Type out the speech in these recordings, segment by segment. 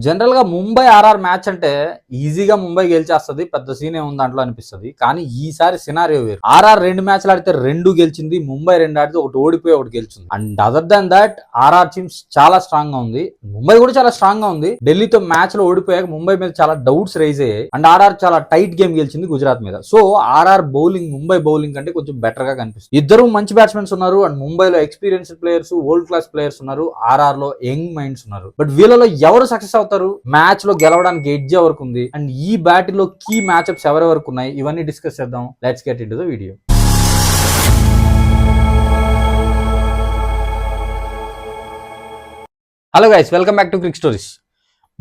General గా Mumbai RR match అంటే ఈజీగా ముంబై గెలిచేస్తుంది, పెద్ద సీన్ ఏముంది దాంట్లో అనిపిస్తుంది. కానీ ఈసారి సినారియో వేరు. ఆర్ఆర్ 2 మ్యాచ్లు ఆడితే 2 గెలిచింది, ముంబై 2 ఆడితే ఒకటి ఓడిపోయి ఒకటి గెలిచింది. And other than that RR teams చాలా స్ట్రాంగ్ గా ఉంది, ముంబై కూడా చాలా స్ట్రాంగ్ గా ఉంది. ఢిల్లీతో మ్యాచ్ లో ఓడిపోయాక ముంబై మీద చాలా డౌట్స్ రైజ్ అయ్యాయి. అండ్ ఆర్ఆర్ చాలా టైట్ గేమ్ గెలిచింది గుజరాత్ మీద. So RR bowling Mumbai bowling కంటే కొంచెం బెటర్ గా కనిపిస్తుంది. ఇద్దరు మంచి బ్యాట్స్మెన్స్ ఉన్నారు, అండ్ ముంబైలో experienced players, world class players ఉన్నారు, ఆర్ఆర్ లో యంగ్ మైండ్స్ ఉన్నారు. బట్ వీళ్ళలో ఎవరు సక్సెస్ అవుతారు, మ్యాచ్ లో గెలవడానికి ఎడ్జ్ ఎవరికి ఉంది, అండ్ ఈ బ్యాటిల్ లో కీ మ్యాచ్అప్స్ ఎవరెవరికి ఉన్నాయి, ఇవన్నీ డిస్కస్ చేద్దాం. Let's get into the video. Hello guys, welcome back to Crick stories.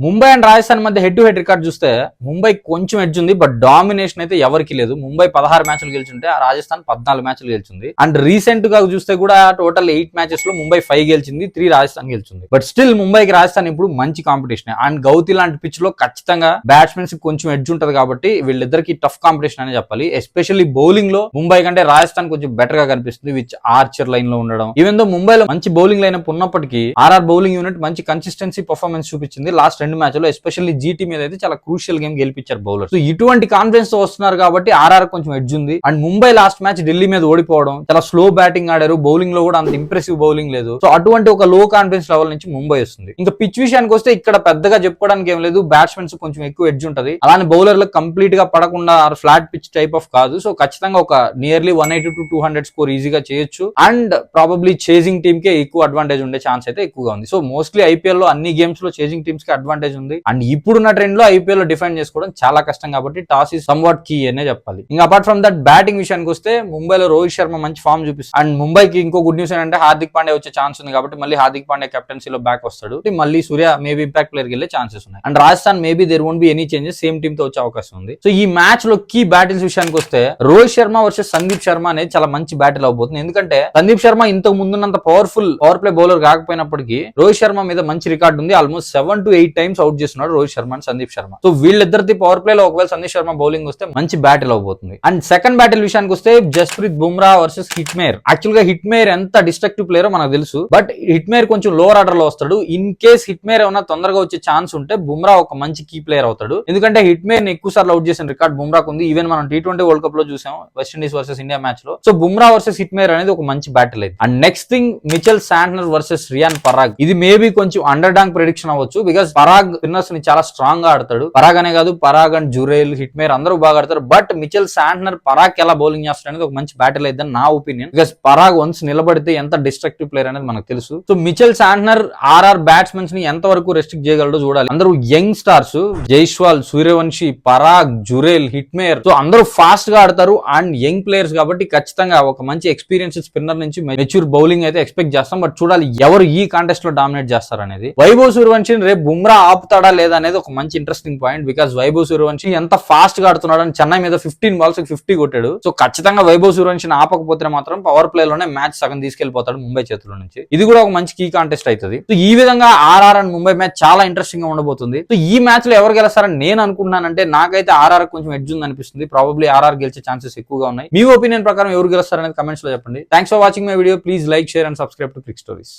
Mumbai and Rajasthan మధ్య హెడ్ టు హెడ్ రికార్డ్ చూస్తే ముంబై కొంచెం ఎడ్జ్ ఉంది, బట్ డామినేషన్ అయితే ఎవరికి లేదు. ముంబై 16 మ్యాచ్లు గెలిచుంటే రాజస్థాన్ 14 మ్యాచ్లు గెలిచింది. అండ్ రీసెంట్ గా చూస్తే కూడా టోటల్ 8 మ్యాచెస్ లో ముంబై 5 గెలిచింది, 3 రాజస్థాన్ గెలిచింది. బట్ స్టిల్ ముంబైకి రాజస్థాన్ ఇప్పుడు మంచి కాంపిటీషన్. అండ్ గౌతి లాంటి పిచ్ లో ఖచ్చితంగా బ్యాట్స్మెన్స్ కొంచెం ఎడ్జ్ ఉంటది కాబట్టి వీళ్ళిద్దరికి టఫ్ కాంపిటీషన్ అని చెప్పాలి. ఎస్పెషల్లీ బౌలింగ్ లో ముంబై కంటే రాజస్థాన్ కొంచెం బెటర్ గా కనిపిస్తుంది, విచ్ ఆర్చర్ లైన్ లో ఉండడం. ఈవెన్ దో ముంబైలో మంచి బౌలింగ్ లైన్ ఉన్నప్పటికీ ఆర్ఆర్ బౌలింగ్ యూనిట్ మంచి కన్సిస్టెన్సీ పర్ఫార్మెన్స్ చూపించింది లాస్ట్ 2 మ్యాచ్ లో. ఎస్పెషల్లీ జీటీ మీద అయితే చాలా క్రూషియల్ గేమ్ గెలిపించారు బౌలర్. సో ఇటువంటి కాన్ఫిడెన్స్ తో వస్తున్నారు కాబట్టి ఆర్ఆర్ కొంచెం ఎడ్జ్ ఉంది. And Mumbai last match Delhi మీద ఓడిపోవడం, చాలా స్లో బ్యాటింగ్ ఆడారు, బౌలింగ్ లో కూడా అంత ఇంప్రెసివ్ బౌలింగ్ లేదు. సో అటువంటి ఒక లో కాన్ఫిడెన్స్ లెవెల్ నుంచి ముంబై వస్తుంది. ఇంకా పిచ్ విషయానికి వస్తే ఇక్కడ పెద్దగా చెప్పుకోవడానికి ఏం లేదు, బ్యాట్స్మెన్స్ కొంచెం ఎక్కువ ఎడ్జ్ ఉంటది. అలానే బౌలర్లకు కంప్లీట్ గా పడకుండా ఫ్లాట్ పిచ్ టైప్ ఆఫ్ కాదు. సో ఖచ్చితంగా ఒక నియర్లీ 180 to 200 స్కోర్ ఈజీగా చేయొచ్చు. అండ్ ప్రాబబ్లీ చేజింగ్ టీమ్ కే ఎక్కువ అడ్వాంటేజ్ ఉండే ఛాన్స్ అయితే ఎక్కువగా ఉంది. సో మోస్ట్లీ ఐపీఎల్ లో అన్ని గేమ్స్ లో చేజింగ్ టీమ్స్ కి అడ్వాంటేజ్ ఉంది. అండ్ ఇప్పుడున్న ట్రెండ్ లో ఐపీఎల్ లో డిఫెండ్ చేసుకోవడం చాలా కష్టం కాబట్టి టాస్ ఈస్ సమ్వాట్ కీ అనే చెప్పాలి. ఇంకా అపార్ట్ ఫ్రమ్ దట్ బ్యాటింగ్ విషయానికి వస్తే ముంబైలో రోహిత్ శర్మ మంచి ఫామ్ చూపిస్తుంది. అండ్ ముంబైకి ఇంకో గుడ్ న్యూస్ ఏంటంటే హార్దిక్ పాండ్యా వచ్చే ఛాన్స్ ఉంది కాబట్టి మళ్ళీ హార్దిక్ పాండ్యా కెప్టెన్సీలో బ్యాక్ వస్తాడు. మళ్ళీ సూర్య మేబీ ఇంపాక్ట్ ప్లేయర్ వెళ్ళే ఛాన్సెస్ ఉన్నాయి. And Rajasthan maybe there won't be any changes, same team తో వచ్చే అవకాశం ఉంది. సో ఈ మ్యాచ్ లో కీ బ్యాటిల్స్ విషయానికి వస్తే రోహిత్ శర్మ వర్సెస్ సందీప్ శర్మ అనేది చాలా మంచి బ్యాటిల్ అవబోతుంది. ఎందుకంటే సందీప్ శర్మ ఇంతకు ముందున్నంత పవర్ఫుల్ పవర్ ప్లే బౌలర్ కాకపోయినప్పటికీ రోహిత్ శర్మ మీద మంచి రికార్డు ఉంది. ఆల్మోస్ట్ 7 to 8 టైమ్స్ అవుట్ చేస్తున్నాడు రోహిత్ శర్మ అండ్ సందీప్ శర్మ. సో వీళ్ళిద్దరిది పవర్ ప్లే లో ఒకవేళ సందీప్ శర్మ బౌలింగ్ వస్తే మంచి బ్యాటిల్ అవబోతుంది. అండ్ సెకండ్ బ్యాటిల్ విషయానికి వస్తే Jasprit Bumrah versus Hetmyer. Actual గా హిట్మేర్ ఎంత డిస్ట్రక్టివ్ ప్లేయర్ మనకు తెలుసు, బట్ హిట్మేర్ కొంచెం లోవర్ ఆర్డర్ లో వస్తాడు. ఇన్ కేస్ హిట్మేర్ ఏమైనా తొందరగా వచ్చే ఛాన్స్ ఉంటే బుమ్రా ఒక మంచి కీ ప్లేయర్ అవుతాడు. ఎందుకంటే హిట్మేర్ ని ఎక్కువ సార్లు అవుట్ చేసిన రికార్డ్ బుమ్రాకు ఉంది. ఈవెన్ మనం T20 వరల్డ్ కప్ లో చూసాం వెస్టిండీస్ వర్సెస్ ఇండియా మ్యాచ్ లో. సో బుమ్రా వర్సెస్ హిట్మేర్ అనేది ఒక మంచి బ్యాటిల్ అయితే. And next thing Mitchell Santner versus Riyan Parag. ఇది మేబీ కొంచెం అండర్ డాంక్ ప్రెడిక్షన్ అవ్వచ్చు, బికాస్ పరాగ్ స్పిన్నర్స్ ని చాలా స్ట్రాంగ్ గా ఆడతాడు. పరాగ్ అనే కాదు, పరాగ్ అండ్ జురేల్, హిట్మేర్ అందరూ బాగా ఆడతారు. బట్ మిచెల్ శాంట్నర్ పరాగ్ ఎలా బౌలింగ్ చేస్తాడు అనేది ఒక మంచి బ్యాటిల్ అయితే నా ఒపీనియన్. బికాస్ పరాగ్ వన్స్ నిలబడితే ఎంత డిస్ట్రక్టివ్ ప్లేయర్ అనేది మనకు తెలుసు. So Mitchell Santner RR batsmens ని ఎంత వరకు రెస్ట్రిక్ట్ చేయగలడో చూడాలి. అందరూ young stars, Jaiswal, Suryavanshi, Parag, Jurel, Hetmyer, so అందరూ ఫాస్ట్ గా ఆడతారు అండ్ యంగ్ ప్లేయర్స్ కాబట్టి ఖచ్చితంగా ఒక మంచి ఎక్స్పీరియన్స్ స్పిన్నర్ నుంచి మెచ్యూర్ బౌలింగ్ అయితే ఎక్స్పెక్ట్ చేస్తాం. బట్ చూడాలి ఎవరు ఈ కాంటెస్ట్ లో డామినేట్ చేస్తారు అనేది. వైభవ్ సూర్యవంశీని రేపు బుమ్రా ఆపుతాడా లేదా అనేది ఒక మంచి interesting point. Because Vaibhav Suryavanshi ఎంత ఫాస్ట్ గా ఆడుతున్నాడు అని చెన్నై మీద 15 balls 50 కొట్టాడు. సో ఖచ్చితంగా వైభవ్ సూర్యవంశీని ఆపకపోతే మాత్రం పవర్ ప్లే లోనే మ్యాచ్ సగం తీసుకెళ్లిపోతాడు ముంబై చేతుల నుంచి. ఇది కూడా ఒక మంచి కీ కాంటెస్ట్ అవుతుంది. సో ఈ విధంగా ఆర్ఆర్ అండ్ ముంబై మ్యాచ్ చాలా ఇంట్రెస్టింగ్ గా ఉండబోతుంది. సో ఈ మ్యాచ్ లో ఎవరు గెలుస్తారని నేను అనుకుంటున్నానంటే నాకైతే ఆర్ఆర్ కొంచెం ఎడ్జ్ ఉంది అనిపిస్తుంది. ప్రాబబ్లీ ఆర్ఆర్ గెలిచే ఛాన్సెస్ ఎక్కువగా ఉన్నాయి. మీ ఒపీనియన్ ప్రకారం ఎవరు గెలుస్తారనేది కమెంట్స్ లో చెప్పండి. Thanks for watching my video. Please like, share and subscribe to Crick stories.